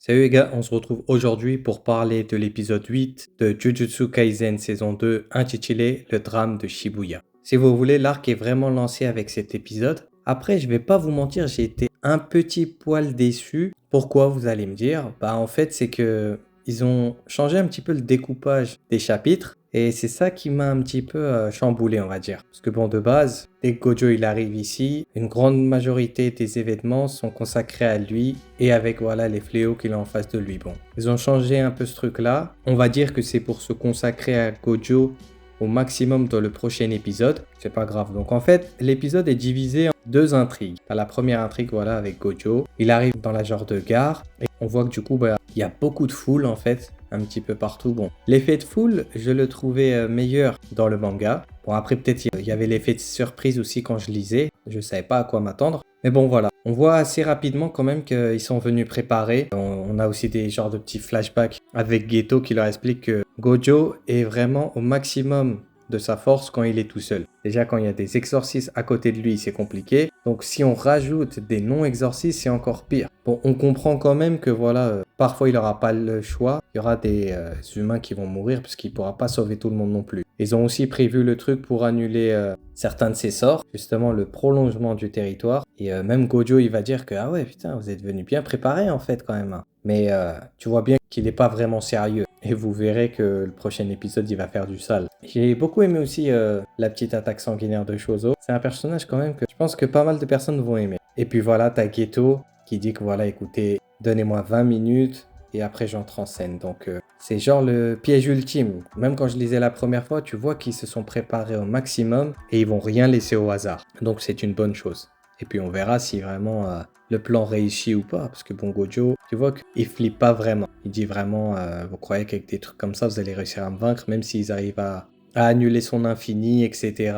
Salut les gars, on se retrouve aujourd'hui pour parler de l'épisode 8 de Jujutsu Kaisen saison 2 intitulé Le drame de Shibuya. Si vous voulez, l'arc est vraiment lancé avec cet épisode. Après, je vais pas vous mentir, j'ai été un petit poil déçu. Pourquoi vous allez me dire? En fait, c'est que ils ont changé un petit peu le découpage des chapitres et c'est ça qui m'a un petit peu chamboulé, on va dire. Parce que bon, de base, dès que Gojo il arrive ici, une grande majorité des événements sont consacrés à lui et avec voilà les fléaux qu'il a en face de lui. Bon, ils ont changé un peu ce truc-là. On va dire que c'est pour se consacrer à Gojo au maximum dans le prochain épisode. C'est pas grave. Donc en fait, l'épisode est divisé en deux intrigues. T'as la première intrigue, voilà, avec Gojo. Il arrive dans la genre de gare et on voit que du coup, il y a beaucoup de foule en fait, un petit peu partout. Bon, l'effet de foule, je le trouvais meilleur dans le manga. Bon, après, peut-être il y avait l'effet de surprise aussi quand je lisais. Je savais pas à quoi m'attendre. Mais bon, voilà. On voit assez rapidement quand même qu'ils sont venus préparer. On a aussi des genres de petits flashbacks avec Geto qui leur explique que Gojo est vraiment au maximum de sa force quand il est tout seul. Déjà, quand il y a des exorcistes à côté de lui, c'est compliqué. Donc, si on rajoute des non-exorcistes, c'est encore pire. Bon, on comprend quand même que voilà, parfois il n'aura pas le choix. Il y aura des humains qui vont mourir parce qu'il ne pourra pas sauver tout le monde non plus. Ils ont aussi prévu le truc pour annuler certains de ses sorts, justement le prolongement du territoire. Et même Gojo, il va dire que ah ouais, putain, vous êtes venu bien préparé en fait quand même. Hein. Mais tu vois bien qu'il n'est pas vraiment sérieux. Et vous verrez que le prochain épisode, il va faire du sale. J'ai beaucoup aimé aussi la petite attaque sanguinaire de Chozo. C'est un personnage quand même que je pense que pas mal de personnes vont aimer. Et puis voilà, t'as Geto qui dit que voilà, écoutez, donnez-moi 20 minutes et après j'entre en scène. Donc c'est genre le piège ultime. Même quand je lisais la première fois, tu vois qu'ils se sont préparés au maximum et ils vont rien laisser au hasard. Donc c'est une bonne chose. Et puis on verra si vraiment le plan réussit ou pas. Parce que bon, Gojo, tu vois qu'il flippe pas vraiment. Il dit vraiment, vous croyez qu'avec des trucs comme ça, vous allez réussir à me vaincre, même s'ils arrivent à annuler son infini, etc.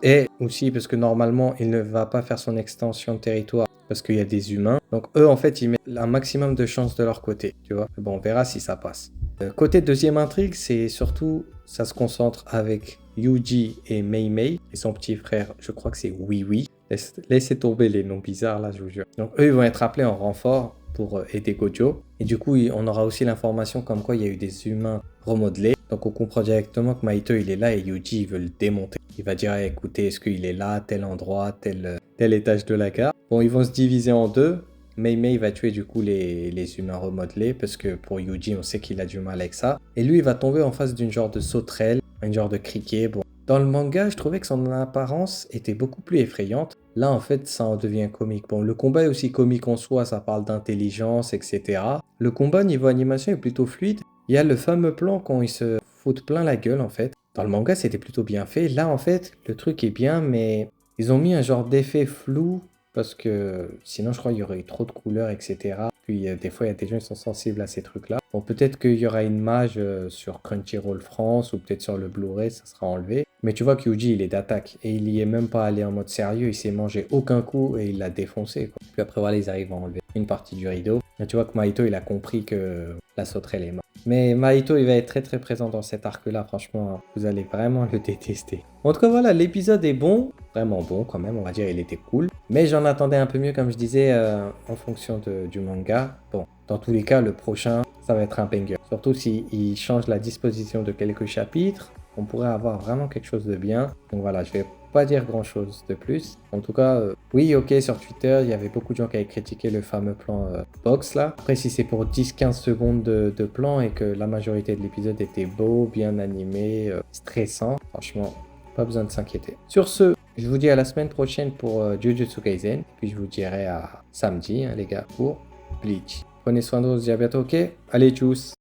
Et aussi parce que normalement, il ne va pas faire son extension de territoire parce qu'il y a des humains. Donc eux, en fait, ils mettent un maximum de chances de leur côté, tu vois. Bon, on verra si ça passe. Côté deuxième intrigue, c'est surtout, ça se concentre avec Yuji et Mei Mei et son petit frère, je crois que c'est Oui Oui. Laissez tomber les noms bizarres là, je vous jure. Donc eux, ils vont être appelés en renfort pour aider Gojo. Et du coup, on aura aussi l'information comme quoi il y a eu des humains remodelés. Donc on comprend directement que Mahito, il est là et Yuji, il veut le démonter. Il va dire, écoutez, est-ce qu'il est là, tel endroit, tel étage de la gare. Bon, ils vont se diviser en deux. Mei Mei va tuer du coup les humains remodelés parce que pour Yuji, on sait qu'il a du mal avec ça. Et lui, il va tomber en face d'une genre de sauterelle, une genre de criquet. Bon, dans le manga, je trouvais que son apparence était beaucoup plus effrayante. Là, en fait, ça en devient comique. Bon, le combat est aussi comique en soi, ça parle d'intelligence, etc. Le combat, niveau animation, est plutôt fluide. Il y a le fameux plan quand ils se foutent plein la gueule, en fait. Dans le manga, c'était plutôt bien fait. Là, en fait, le truc est bien, mais ils ont mis un genre d'effet flou parce que sinon, je crois qu'il y aurait eu trop de couleurs, etc. Puis, des fois, il y a des gens qui sont sensibles à ces trucs-là. Bon, peut-être qu'il y aura une mage sur Crunchyroll France ou peut-être sur le Blu-ray, ça sera enlevé. Mais tu vois que Yuji, il est d'attaque et il y est même pas allé en mode sérieux. Il s'est mangé aucun coup et il l'a défoncé, quoi. Puis après, voilà, ils arrivent à enlever une partie du rideau. Et tu vois que Mahito, il a compris que la sauterelle est morte. Mais Mahito, il va être très très présent dans cet arc-là, franchement, vous allez vraiment le détester. En tout cas, voilà, l'épisode est bon, vraiment bon quand même, on va dire, il était cool. Mais j'en attendais un peu mieux, comme je disais, en fonction du manga. Bon, dans tous les cas, le prochain, ça va être un banger. Surtout s'il change la disposition de quelques chapitres, on pourrait avoir vraiment quelque chose de bien. Donc voilà, je vais pas dire grand chose de plus. En tout cas, oui, ok, sur Twitter, il y avait beaucoup de gens qui avaient critiqué le fameux plan box là. Après, si c'est pour 10-15 secondes de plan et que la majorité de l'épisode était beau, bien animé, stressant, franchement, pas besoin de s'inquiéter. Sur ce, je vous dis à la semaine prochaine pour Jujutsu Kaisen. Puis je vous dirai à samedi, hein, les gars, pour Bleach. Prenez soin de vous, je vous dis à bientôt, ok? Allez, tchuss!